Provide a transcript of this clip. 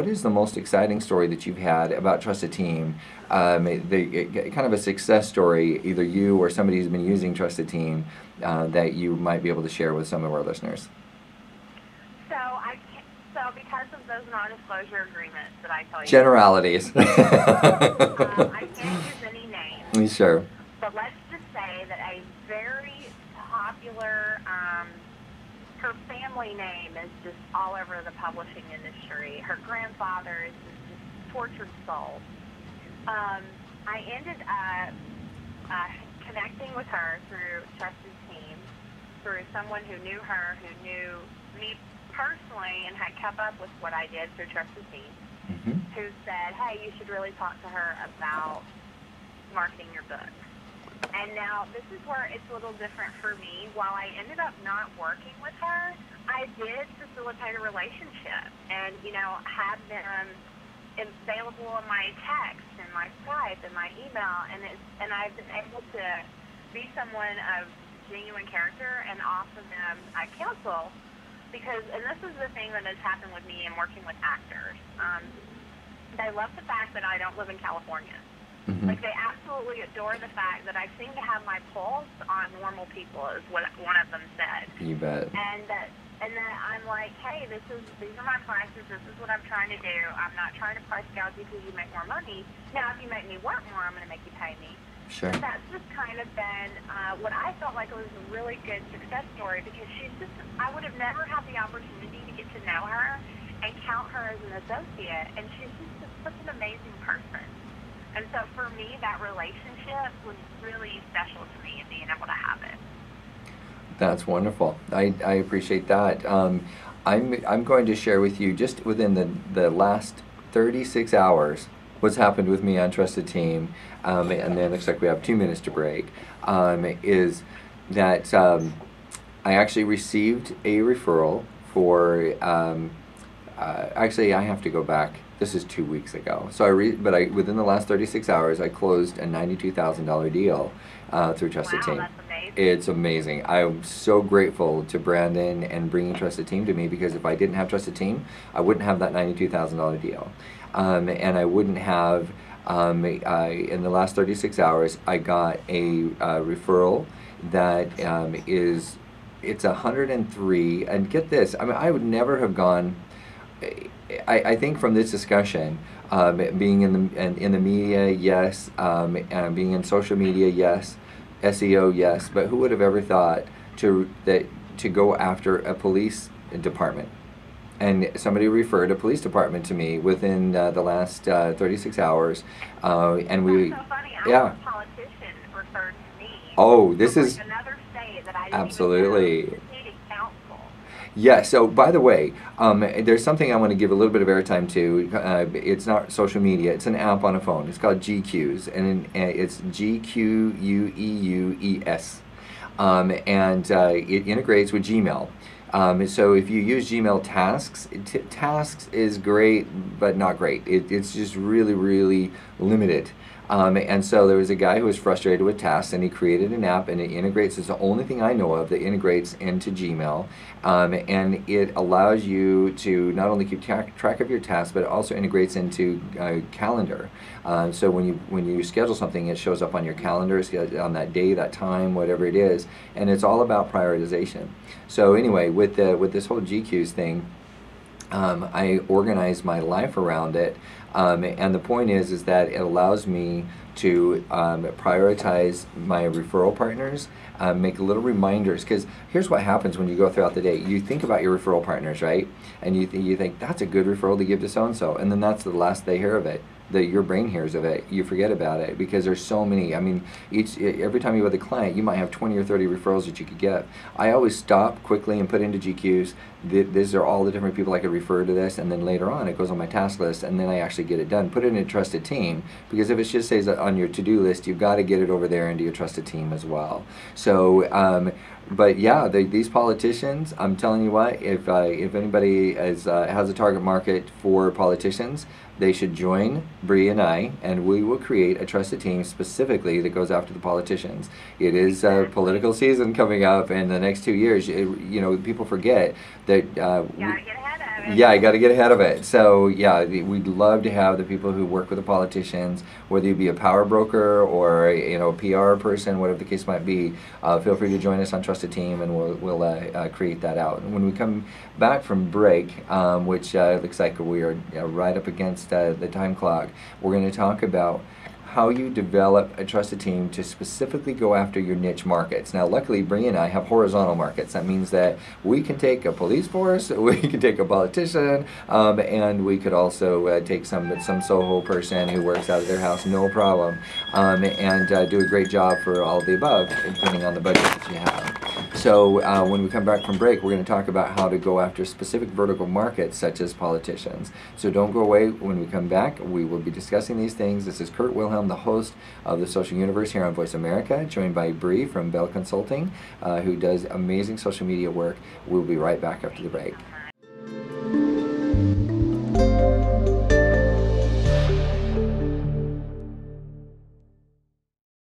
what is the most exciting story that you've had about Trusted Team? Kind of a success story, either you or somebody who's been using Trusted Team, that you might be able to share with some of our listeners. So because of those non-disclosure agreements that I tell you, generalities. I can't use any names. Sure. But let's just say that a very popular, her family name is just all over the publishing industry. Her grandfather is just tortured soul. I ended up connecting with her through Trusted Team, through someone who knew her, who knew me personally and had kept up with what I did through Trusted Team, who said, hey, you should really talk to her about marketing your book. And now this is where it's a little different for me. While I ended up not working with her, I did facilitate a relationship and, had them available in my text and my Skype and my email, and I've been able to be someone of genuine character and offer them counsel. Because, and this is the thing that has happened with me in working with actors, they love the fact that I don't live in California. Like, they absolutely adore the fact that I seem to have my pulse on normal people, is what one of them said. You bet. And that I'm like, hey, these are my prices, this is what I'm trying to do. I'm not trying to price gouge you because you make more money. Now, if you make me work more, I'm going to make you pay me. Sure. But that's just kind of been what I felt like was a really good success story, because I would have never had the opportunity to get to know her and count her as an associate, and she's just such an amazing person. And so for me, that relationship was really special to me, and being able to have it. That's wonderful. I appreciate that. I'm going to share with you, just within the last 36 hours, what's happened with me on Trusted Team, and then it looks like we have 2 minutes to break, is that I actually received a referral for, actually I have to go back, this is 2 weeks ago, so within the last 36 hours I closed a $92,000 deal through Trusted Team. That's amazing. It's amazing. I'm so grateful to Brandon and bringing Trusted Team to me, because if I didn't have Trusted Team, I wouldn't have that $92,000 deal. And I wouldn't have, in the last 36 hours, I got a referral that it's 103, and get this, I mean, I would never have gone, I think from this discussion, being in the media, yes, being in social media, yes, SEO, yes, but who would have ever thought to go after a police department? And somebody referred a police department to me within the last 36 hours, and we. That's so funny. Yeah. A politician referred to me. Oh, this is another state that I didn't absolutely. Even know. City council. Yeah, so by the way, there's something I want to give a little bit of airtime to. It's not social media, it's an app on a phone. It's called GQs, and it's GQUEUES. And it integrates with Gmail. So if you use Gmail Tasks, Tasks is great, but not great. It's just really, really limited. And so there was a guy who was frustrated with Tasks, and he created an app, and it integrates. It's the only thing I know of that integrates into Gmail, and it allows you to not only keep track of your tasks, but it also integrates into calendar. So when you schedule something, it shows up on your calendar on that day, that time, whatever it is, and it's all about prioritization. So anyway, with this whole GQs thing, I organize my life around it, and the point is that it allows me to prioritize my referral partners, make little reminders, because here's what happens when you go throughout the day. You think about your referral partners, right? And you think that's a good referral to give to so-and-so, and then that's the last they hear of it. Your brain hears of it, you forget about it, because there's so many. I mean, every time you're with a client, you might have 20 or 30 referrals that you could get. I always stop quickly and put into GQs, these are all the different people I could refer to this, and then later on it goes on my task list, and then I actually get it done. Put it in a Trusted Team, because if it just says on your to-do list, you've got to get it over there into your Trusted Team as well. So, but yeah, these politicians, I'm telling you what, if anybody has a target market for politicians, they should join Bri and I, and we will create a Trusted Team specifically that goes after the politicians. It is political season coming up in the next 2 years. You know, people forget that. Gotta get ahead of Yeah, you got to get ahead of it. So yeah, we'd love to have the people who work with the politicians, whether you be a power broker or a PR person, whatever the case might be. Feel free to join us on Trusted Team, and we'll create that out. And when we come back from break, which looks like we are right up against the time clock, we're going to talk about how you develop a trusted team to specifically go after your niche markets. Now, luckily, Bri and I have horizontal markets. That means that we can take a police force, we can take a politician, and we could also take some Soho person who works out of their house, no problem, and do a great job for all of the above, depending on the budget that you have. So when we come back from break, we're going to talk about how to go after specific vertical markets, such as politicians. So don't go away. When we come back, we will be discussing these things. This is Kurt Wihelm, the host of the Social Universe here on Voice America, joined by Bri from Bell Consulting, who does amazing social media work. We'll be right back after the break.